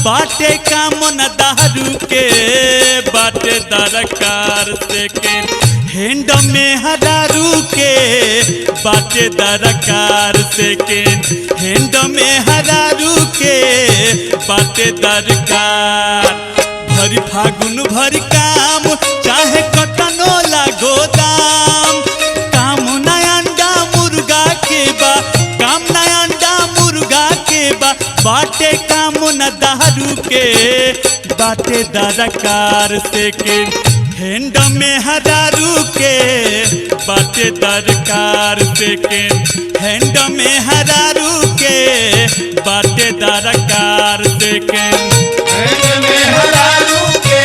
बाटे कामन दारू के बाटे दरकार सेकेंड हैंड में हरारू के बाटे दरकार सेकेंड हैंड में हरारू के बाटे दरकार भरी फागुन भरी काम चाहे कटनो लागो दाम काम ना अंडा मुर्गा के बा काम ना अंडा मुर्गा के बा बाटे काम न दारू के बाटे दरकार सेकेंड हैंड में हरारू के बाटे दरकार सेकेंड हैंड में हरारू के बाटे दरकार सेकेंड हैंड में हरारू के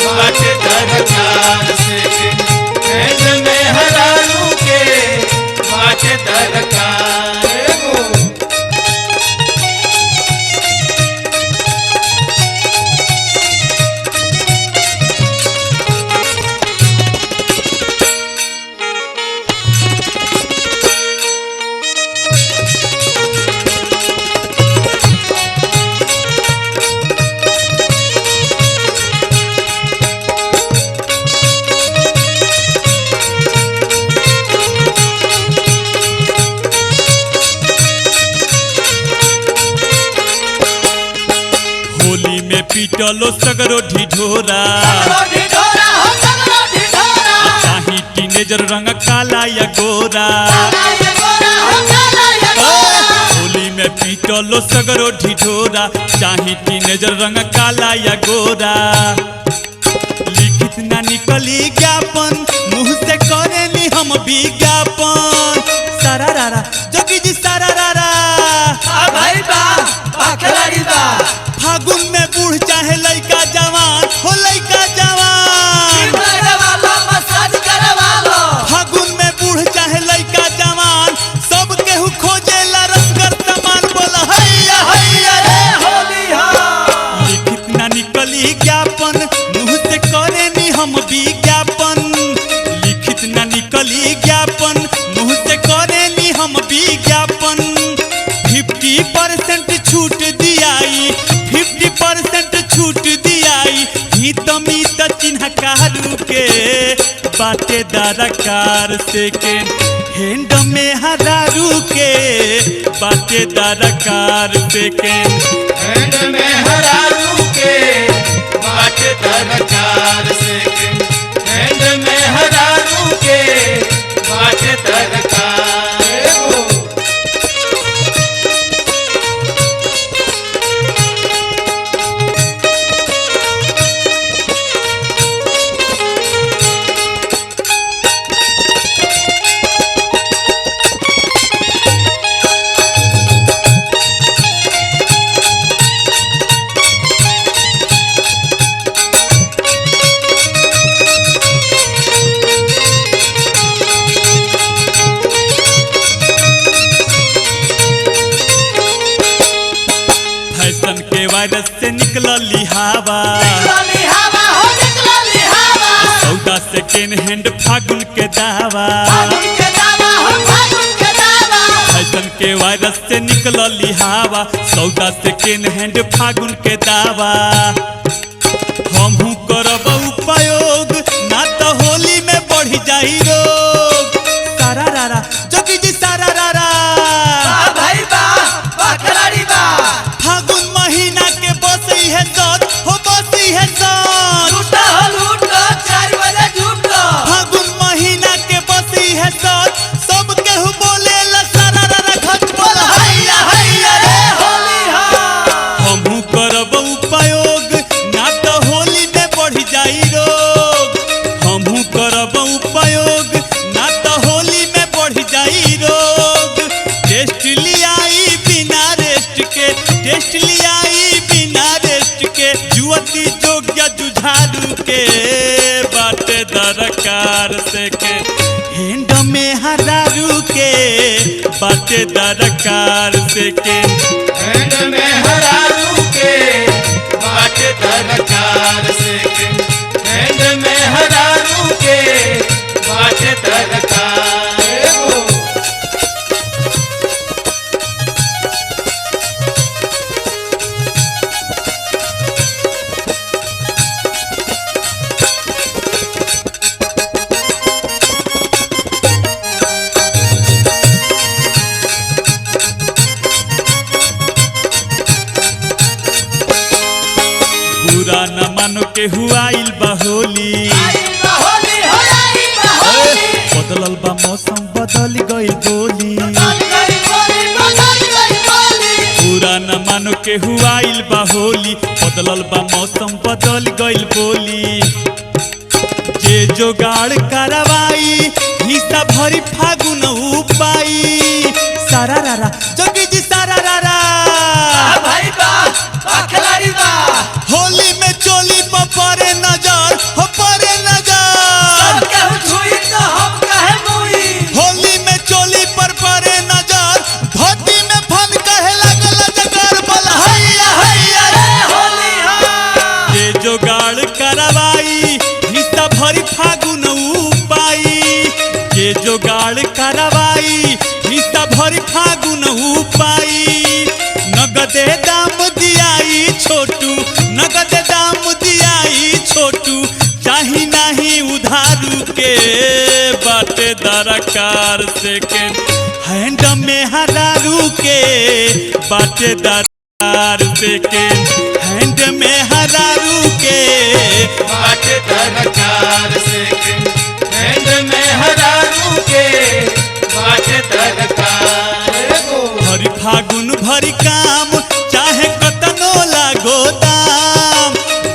बाटे दरकार सेकेंड हैंड में हरारू के बाटे दरकार होली में पीटलो सगरो ढिढोरा चाही टीनेजर रंग काला या गोरा होली में पीटलो सगरो ढिढोरा चाही टीनेजर रंग काला या गोरा लिखित ना निकली ज्ञापन मुँह से करेनी हम विज्ञापन सारा रारा जोगी जी सारा रारा भाई बा खिलाड़ी बा फागुन में बूढ़ चाहे लड़का जवान हो लड़का जवान फागुन में बूढ़ चाहे लड़का जवान सब केहू खोजेला रसगर सामान बोला हैया हैया रे होली लिखित ना निकली ज्ञापन मुँह से करेनी हम विज्ञापन लिखित ना निकली ज्ञापन मुँह से करेनी हम विज्ञापन 50% छूट दियाई 50% छूट दियाई हित मित चिन्ह कारू के बाटे दरकार सेकेंड हैंड में हरारू के बाटे दरकार सेकेंड हैंड में हरारू के बाटे दरकार सेकेंड हैंड में हरारू के बाटे दरकार फैशन के वायरस से निकलली हवा सौदा सेकेंड हैंड फागुन के दावा फैशन के वायरस से निकलली हवा सौदा सेकेंड हैंड फागुन के दावा हमहू करब उपयोग ना तो होली में बढ़ जाई रोग सारा रारा जोगी जी सारा रारा भाई बा खिलाड़ी बा फागुन महीना के बसई है सत हो बसी है सत लूटा 4 बजे झूठो फागुन महीना के बसई है सत सब केहू बोले ला सारा रारा घट बोल हैया हैया रे होली हमहू करब उपयोग ना तो होली में बढ़ जाई रोग हमहू करब उपयोग ना तो होली में बढ़ जाई रोग टेस्ट लियाई बिना रेस्ट के टेस्ट लियाई बिना रेस्ट के जुवती जोग्य जुझारू के बाटे दरकार से के हैंड में हरारू के बाटे दरकार से के हैंड में हरारू के बाटे दरकार सेकेंड हैंड में हरारू के बाटे दरकार केहू आइल बा होली बदलल बा मौसम बदल गइल बोली पूरा न मानो केहू आइल बा होली बदलल बा मौसम बदल गइल बोली जे जोगाड़ करवाई हिस्सा भरी फागुन उपाई सारा रारा जोगी जी सारा रारा होली में चोली पर परे नजर हो परे नजर होली में चोली पर परे नजर धोती में फन कहे लगल जगर बोल हैया हैया जे जोगाड़ करवाई हिस्सा भरी फागुन उपाई जे जोगाड़ करवाई हिस्सा भरी फागुन उपाई नगदे दाम दियाई छोटू नगदे दाम दियाई छोटू चाही नहीं उधारू के बाटे दरकार सेकेंड हैंड में हरारू के बाटे दरकार सेकेंड हैंड में हरारू के बाटे दरकार सेकेंड हैंड में हरारू के बाटे दरकार भरी फागुन भरी काम चाहे कतनो लागो दाम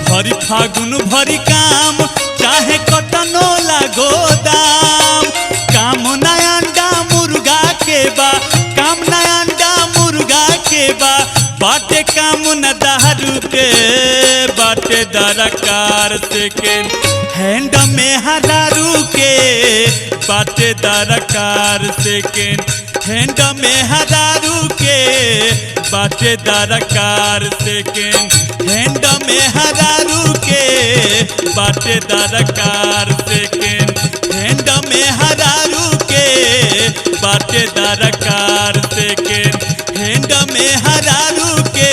भरी फागुन भरी काम चाहे कतनो लागो दाम काम ना अंडा मुर्गा के बा काम ना अंडा मुर्गा के बा बाटे काम न दारू के बाटे दरकार सेकेंड हैंड में हरारू के बाटे दरकार सेकेंड हैंड में हरारू के बाटे दरकार सेकेंड हैंड में हरारू के बाटे दरकार सेकेंड हैंड में हरारू के बाटे दरकार सेकेंड हैंड में हरारू के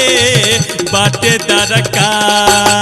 बाटे दरकार।